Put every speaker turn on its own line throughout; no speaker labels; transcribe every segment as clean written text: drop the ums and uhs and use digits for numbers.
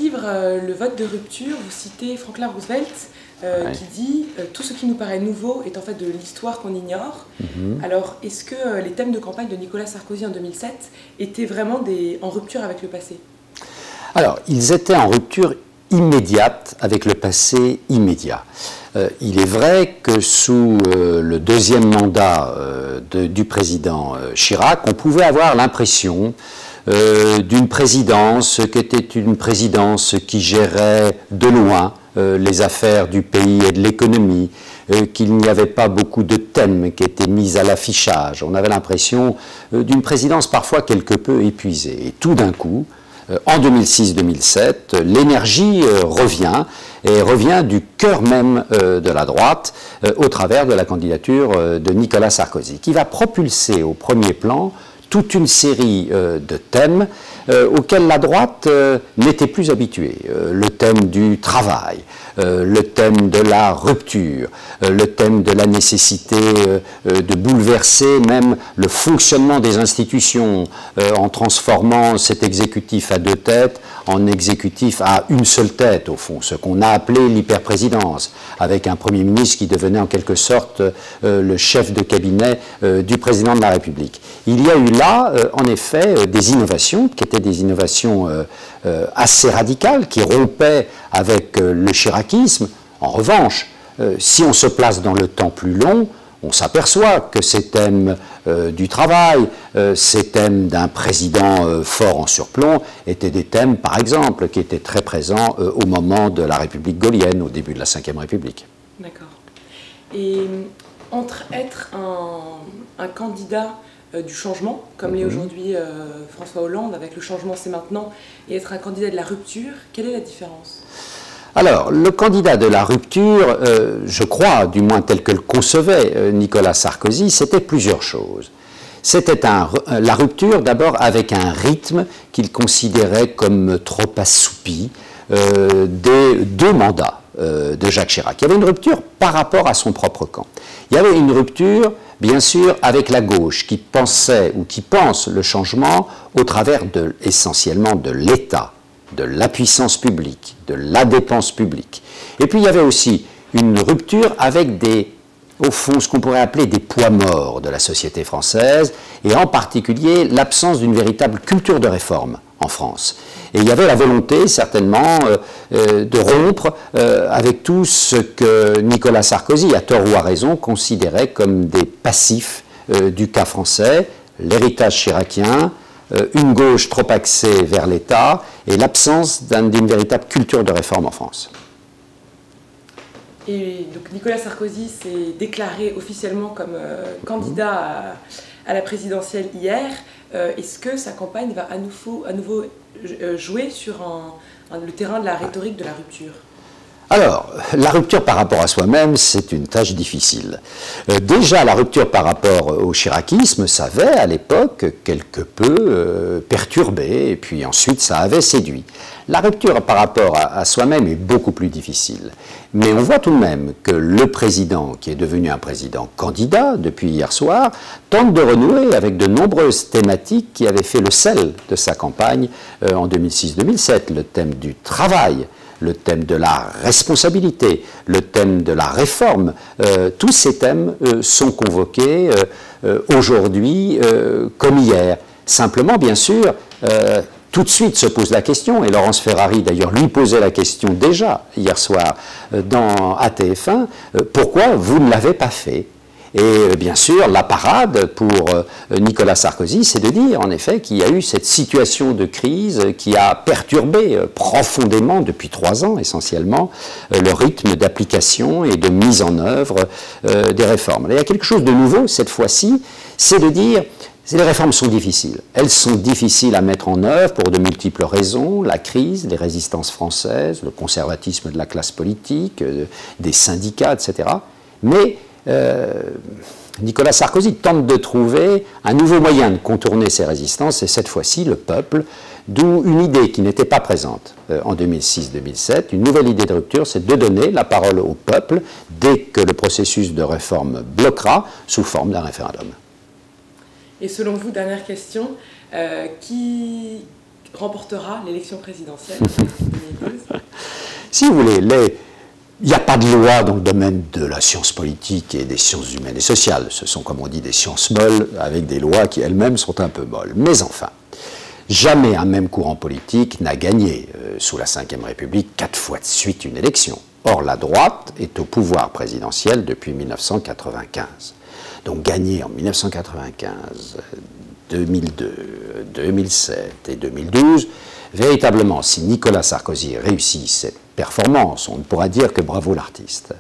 Livre Le vote de rupture, vous citez Franklin Roosevelt qui dit « Tout ce qui nous paraît nouveau est en fait de l'histoire qu'on ignore ». Alors, est-ce que les thèmes de campagne de Nicolas Sarkozy en 2007 étaient vraiment en rupture avec le passé?
Alors, ils étaient en rupture immédiate avec le passé immédiat. Il est vrai que sous le deuxième mandat du président Chirac, on pouvait avoir l'impression d'une présidence qui était une présidence qui gérait de loin les affaires du pays et de l'économie, qu'il n'y avait pas beaucoup de thèmes qui étaient mis à l'affichage. On avait l'impression d'une présidence parfois quelque peu épuisée. Et tout d'un coup, en 2006-2007, l'énergie revient, et revient du cœur même de la droite au travers de la candidature de Nicolas Sarkozy, qui va propulser au premier plan toute une série de thèmes auxquels la droite n'était plus habituée. Le thème du travail, le thème de la rupture, le thème de la nécessité de bouleverser même le fonctionnement des institutions en transformant cet exécutif à deux têtes en exécutif à une seule tête, au fond, ce qu'on a appelé l'hyperprésidence, avec un Premier ministre qui devenait en quelque sorte le chef de cabinet du président de la République. Il y a eu là, en effet, des innovations qui étaient des innovations assez radicales, qui rompaient avec le chiraquisme. En revanche, si on se place dans le temps plus long, on s'aperçoit que ces thèmes du travail, ces thèmes d'un président fort en surplomb, étaient des thèmes, par exemple, qui étaient très présents au moment de la République gaulienne, au début de la Ve République.
D'accord. Et entre être un candidat du changement, comme l'est aujourd'hui François Hollande, avec le changement c'est maintenant, et être un candidat de la rupture, quelle est la différence ?
Alors, le candidat de la rupture, je crois, du moins tel que le concevait Nicolas Sarkozy, c'était plusieurs choses. C'était la rupture d'abord avec un rythme qu'il considérait comme trop assoupi des deux mandats de Jacques Chirac. Il y avait une rupture par rapport à son propre camp. Il y avait une rupture, bien sûr, avec la gauche qui pensait ou qui pense le changement au travers essentiellement de l'État, de la puissance publique, de la dépense publique. Et puis il y avait aussi une rupture avec au fond, ce qu'on pourrait appeler des poids morts de la société française, et en particulier l'absence d'une véritable culture de réforme en France. Et il y avait la volonté, certainement, de rompre avec tout ce que Nicolas Sarkozy, à tort ou à raison, considérait comme des passifs du cas français, l'héritage chiracien, une gauche trop axée vers l'État et l'absence d'une véritable culture de réforme en France.
Et donc Nicolas Sarkozy s'est déclaré officiellement comme candidat à la présidentielle hier. Est-ce que sa campagne va à nouveau jouer sur le terrain de la rhétorique de la rupture ?
Alors, la rupture par rapport à soi-même, c'est une tâche difficile. Déjà, la rupture par rapport au chiraquisme, ça avait à l'époque quelque peu perturbé, et puis ensuite ça avait séduit. La rupture par rapport à soi-même est beaucoup plus difficile. Mais on voit tout de même que le président, qui est devenu un président candidat depuis hier soir, tente de renouer avec de nombreuses thématiques qui avaient fait le sel de sa campagne en 2006-2007, le thème du travail, le thème de la responsabilité, le thème de la réforme. Tous ces thèmes sont convoqués aujourd'hui comme hier. Simplement, bien sûr, tout de suite se pose la question, et Laurence Ferrari d'ailleurs lui posait la question déjà hier soir à TF1, pourquoi vous ne l'avez pas fait ? Et bien sûr, la parade pour Nicolas Sarkozy, c'est de dire en effet qu'il y a eu cette situation de crise qui a perturbé profondément, depuis 3 ans essentiellement, le rythme d'application et de mise en œuvre des réformes. Là, il y a quelque chose de nouveau cette fois-ci, c'est de dire les réformes sont difficiles. Elles sont difficiles à mettre en œuvre pour de multiples raisons, la crise, les résistances françaises, le conservatisme de la classe politique, des syndicats, etc. Mais Nicolas Sarkozy tente de trouver un nouveau moyen de contourner ces résistances, et cette fois-ci le peuple, d'où une idée qui n'était pas présente en 2006-2007, une nouvelle idée de rupture, c'est de donner la parole au peuple dès que le processus de réforme bloquera sous forme d'un référendum.
Et selon vous, dernière question, remportera l'élection présidentielle en 2012.
Si vous voulez, il n'y a pas de loi dans le domaine de la science politique et des sciences humaines et sociales. Ce sont, comme on dit, des sciences molles avec des lois qui elles-mêmes sont un peu molles. Mais enfin, jamais un même courant politique n'a gagné sous la Ve République 4 fois de suite une élection. Or, la droite est au pouvoir présidentiel depuis 1995. Donc gagner en 1995, 2002, 2007 et 2012, véritablement, si Nicolas Sarkozy réussit cette performance, on ne pourra dire que bravo l'artiste.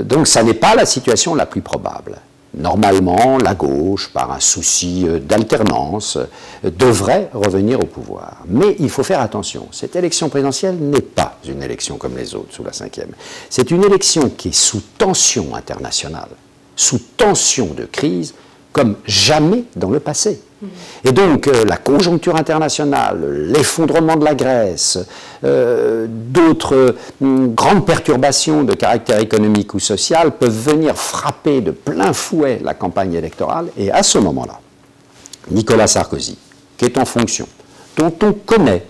Donc ça n'est pas la situation la plus probable. Normalement, la gauche, par un souci d'alternance, devrait revenir au pouvoir. Mais il faut faire attention, cette élection présidentielle n'est pas une élection comme les autres sous la Ve. C'est une élection qui est sous tension internationale, sous tension de crise, comme jamais dans le passé. Et donc, la conjoncture internationale, l'effondrement de la Grèce, d'autres grandes perturbations de caractère économique ou social peuvent venir frapper de plein fouet la campagne électorale. Et à ce moment-là, Nicolas Sarkozy, qui est en fonction, dont on connaît,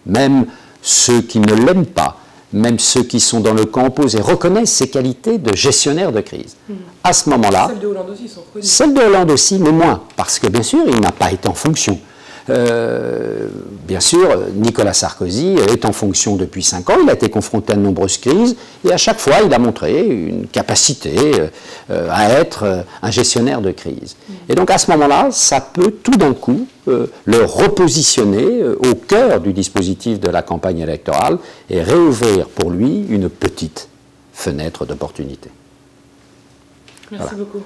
même ceux qui ne l'aiment pas, même ceux qui sont dans le camp opposé, reconnaissent ses qualités de gestionnaire de crise. À ce moment-là...
Celles de Hollande aussi sont reconnues.
Celles de Hollande aussi, mais moins, parce que bien sûr, il n'a pas été en fonction. Bien sûr, Nicolas Sarkozy est en fonction depuis 5 ans, il a été confronté à de nombreuses crises, et à chaque fois, il a montré une capacité à être un gestionnaire de crise. Et donc, à ce moment-là, ça peut tout d'un coup le repositionner au cœur du dispositif de la campagne électorale et réouvrir pour lui une petite fenêtre d'opportunité.
Merci beaucoup.